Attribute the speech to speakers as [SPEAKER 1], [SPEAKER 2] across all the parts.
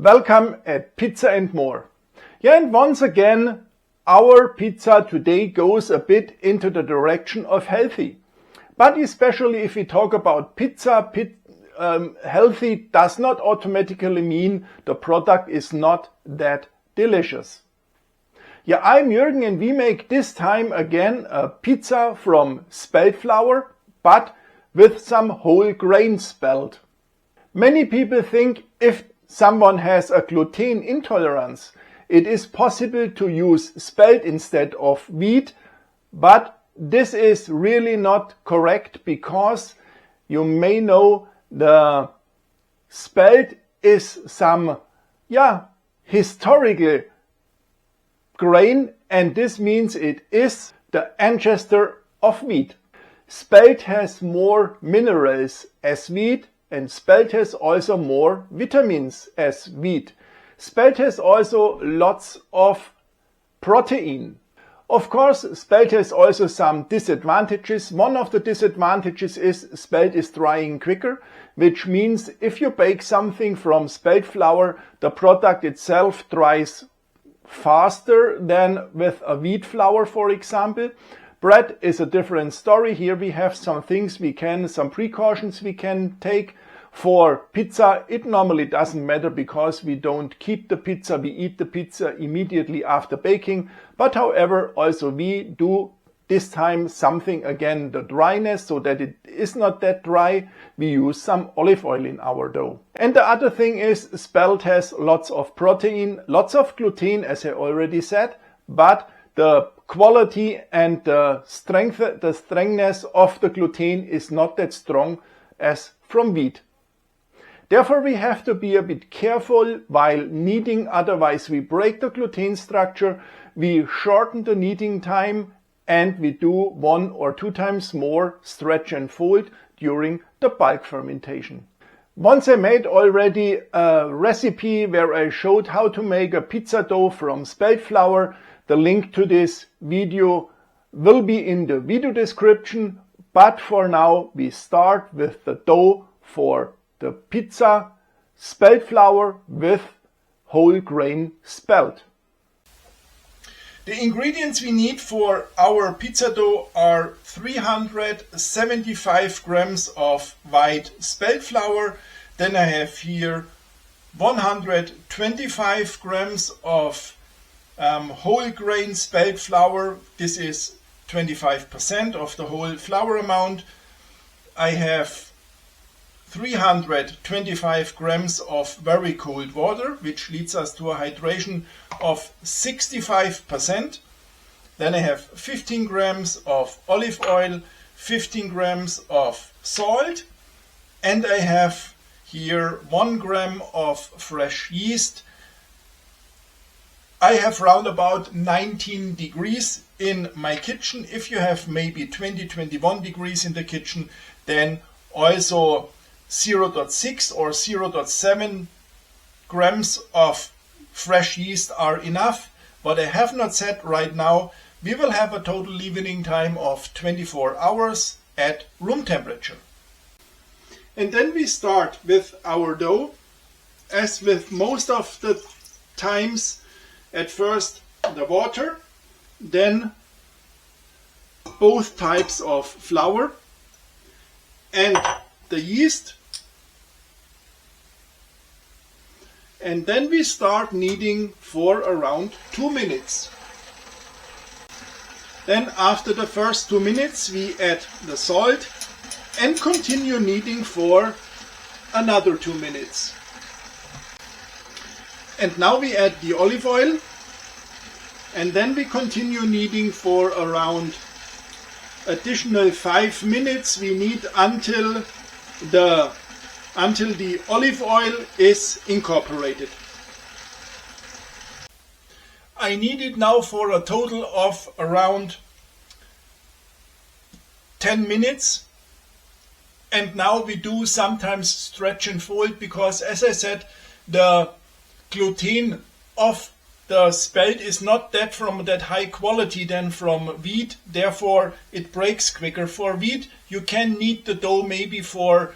[SPEAKER 1] Welcome at Pizza and More. Yeah, and once again, our pizza today goes a bit into the direction of healthy. But especially if we talk about pizza, healthy does not automatically mean the product is not that delicious. Yeah, I'm Jürgen and we make this time again a pizza from spelt flour, but with some whole grain spelt. Many people think if someone has a gluten intolerance, it is possible to use spelt instead of wheat, but this is really not correct because you may know the spelt is some historical grain, and this means it is the ancestor of wheat. Spelt has more minerals as wheat, and spelt has also more vitamins as wheat. Spelt has also lots of protein. Of course, spelt has also some disadvantages. One of the disadvantages is spelt is drying quicker, which means if you bake something from spelt flour, the product itself dries faster than with a wheat flour, for example. Bread is a different story. Here we have some precautions we can take. For pizza, it normally doesn't matter because we don't keep the pizza, we eat the pizza immediately after baking. But however, also we do this time something again, the dryness, so that it is not that dry. We use some olive oil in our dough. And the other thing is spelt has lots of protein, lots of gluten, as I already said, but the quality and the strengness of the gluten is not that strong as from wheat. Therefore, we have to be a bit careful while kneading, otherwise we break the gluten structure, we shorten the kneading time, and we do 1 or 2 times more stretch and fold during the bulk fermentation. Once I made already a recipe where I showed how to make a pizza dough from spelt flour. The link to this video will be in the video description, but for now we start with the dough for the pizza spelt flour with whole grain spelt. The ingredients we need for our pizza dough are 375 grams of white spelt flour. Then I have here 125 grams of whole grain spelt flour. This is 25% of the whole flour amount. I have 325 grams of very cold water, which leads us to a hydration of 65%. Then I have 15 grams of olive oil, 15 grams of salt, and I have here 1 gram of fresh yeast. I have round about 19 degrees in my kitchen. If you have maybe 20-21 degrees in the kitchen, then also 0.6 or 0.7 grams of fresh yeast are enough. What I have not said right now, we will have a total leavening time of 24 hours at room temperature. And then we start with our dough. As with most of the times, at first the water, then both types of flour and the yeast, and then we start kneading for around 2 minutes. Then after the first 2 minutes we add the salt and continue kneading for another 2 minutes. And now we add the olive oil, and then we continue kneading for around additional 5 minutes. We need until the olive oil is incorporated. I knead it now for a total of around 10 minutes. And now we do sometimes stretch and fold because, as I said, the gluten of the spelt is not that from that high quality than from wheat, therefore it breaks quicker. For wheat you can knead the dough maybe for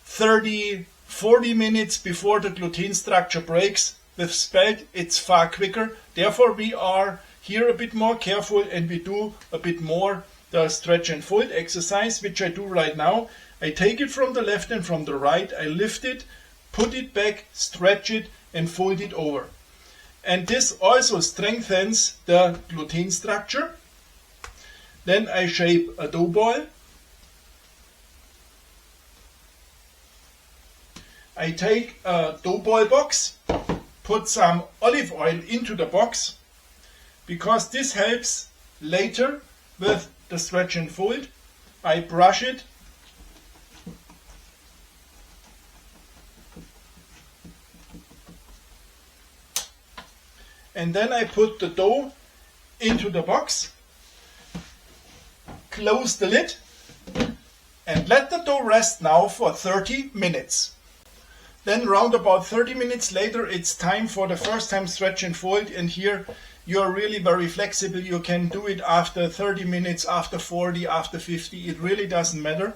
[SPEAKER 1] 30 40 minutes before the gluten structure breaks. With Spelt it's far quicker, therefore we are here a bit more careful and we do a bit more the stretch and fold exercise, which I do right now. I take it from the left and from the right, I lift it, put it back, stretch it and fold it over. And this also strengthens the gluten structure. Then I shape a dough ball. I take a dough ball box, put some olive oil into the box, because this helps later with the stretch and fold. I brush it. And then I put the dough into the box, close the lid, and let the dough rest now for 30 minutes. Then round about 30 minutes later, it's time for the first time stretch and fold, and here you're really very flexible. You can do it after 30 minutes, after 40, after 50, it really doesn't matter.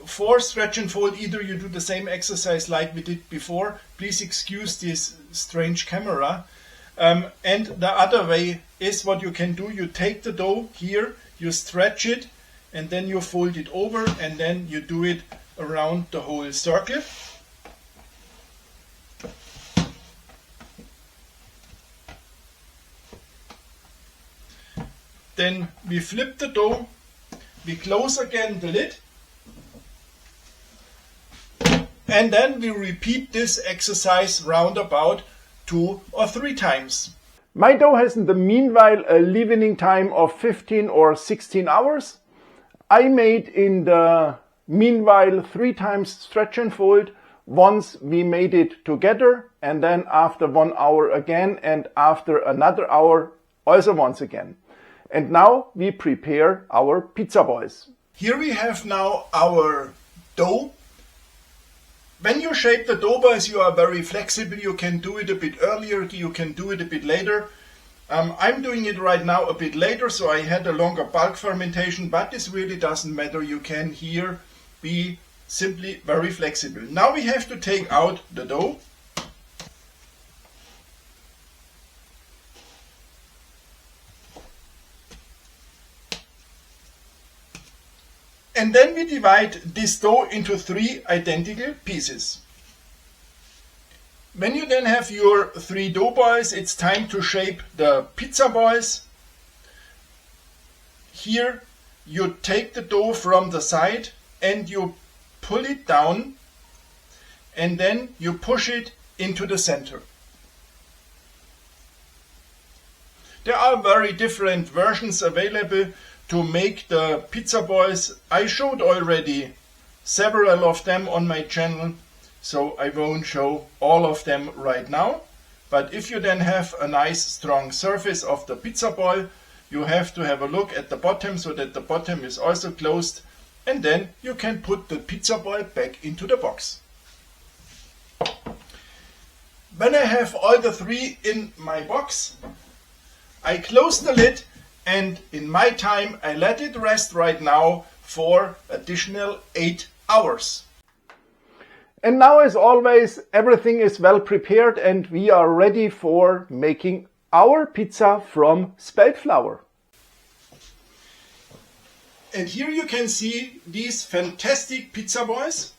[SPEAKER 1] For stretch and fold, either you do the same exercise like we did before. Please excuse this strange camera. And the other way is what you can do. You take the dough here, you stretch it, and then you fold it over, and then you do it around the whole circle. Then we flip the dough, we close again the lid, and then we repeat this exercise round about 2 or 3 times. My dough has in the meanwhile a leavening time of 15 or 16 hours. I made in the meanwhile 3 times stretch and fold. Once we made it together, and then after 1 hour again, and after another hour also once again. And now we prepare our pizza balls. Here we have now our dough. When you shape the dough balls, you are very flexible. You can do it a bit earlier, you can do it a bit later. I'm doing it right now a bit later, so I had a longer bulk fermentation, but this really doesn't matter. You can here be simply very flexible. Now we have to take out the dough. And then we divide this dough into 3 identical pieces. When you then have your 3 dough balls, it's time to shape the pizza balls. Here you take the dough from the side and you pull it down, and then you push it into the center. There are very different versions available to make the pizza balls. I showed already several of them on my channel, so I won't show all of them right now. But if you then have a nice strong surface of the pizza ball, you have to have a look at the bottom so that the bottom is also closed, and then you can put the pizza ball back into the box. When I have all the 3 in my box, I close the lid, and in my time I let it rest right now for additional 8 hours. And now, as always, everything is well prepared and we are ready for making our pizza from spelt flour. And here you can see these fantastic pizza balls.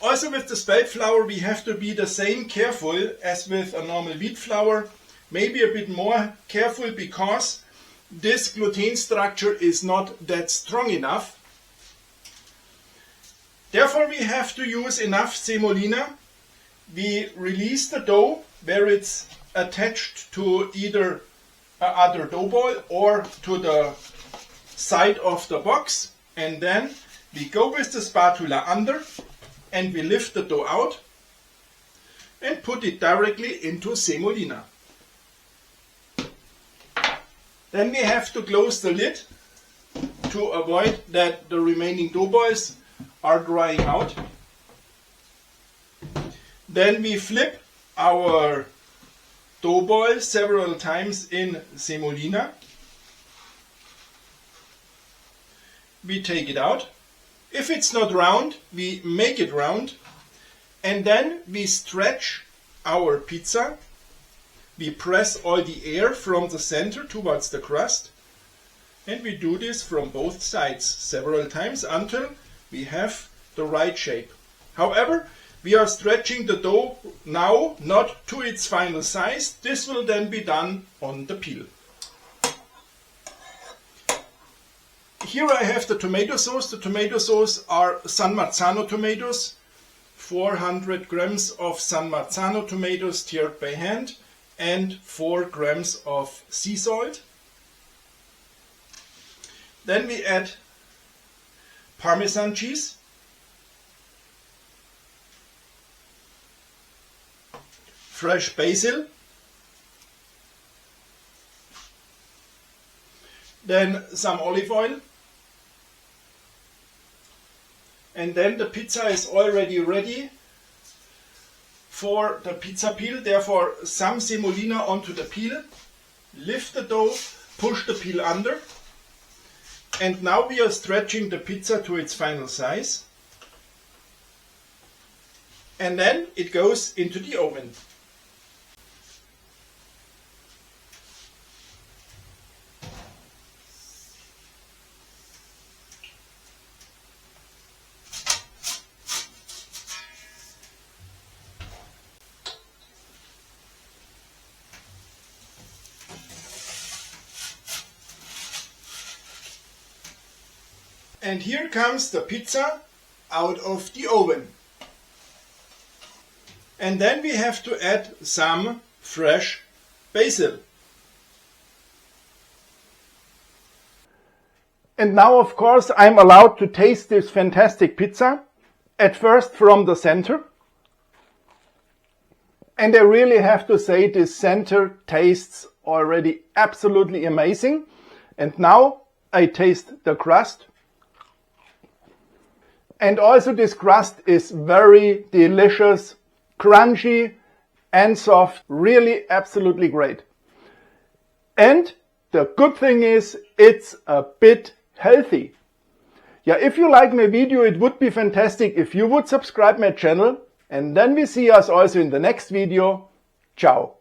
[SPEAKER 1] Also with the spelt flour we have to be the same careful as with a normal wheat flour. Maybe a bit more careful, because this gluten structure is not that strong enough. Therefore we have to use enough semolina. We release the dough where it's attached to either other dough ball or to the side of the box, and then we go with the spatula under and we lift the dough out and put it directly into semolina. Then we have to close the lid to avoid that the remaining dough balls are drying out. Then we flip our dough ball several times in semolina. We take it out. If it's not round, we make it round, and then we stretch our pizza. We press all the air from the center towards the crust, and we do this from both sides several times until we have the right shape. However, we are stretching the dough now not to its final size. This will then be done on the peel. Here I have the tomato sauce. The tomato sauce are San Marzano tomatoes, 400 grams of San Marzano tomatoes tiered by hand, and 4 grams of sea salt. Then we add Parmesan cheese, fresh basil, then some olive oil, and then the pizza is already ready for the pizza peel. Therefore, some semolina onto the peel, lift the dough, push the peel under, and now we are stretching the pizza to its final size, and then it goes into the oven. And here comes the pizza out of the oven. And then we have to add some fresh basil. And now, of course, I'm allowed to taste this fantastic pizza. At first from the center. And I really have to say this center tastes already absolutely amazing. And now I taste the crust. And also this crust is very delicious, crunchy and soft, really absolutely great. And the good thing is it's a bit healthy. Yeah, if you like my video, it would be fantastic if you would subscribe my channel, and then we see us also in the next video. Ciao.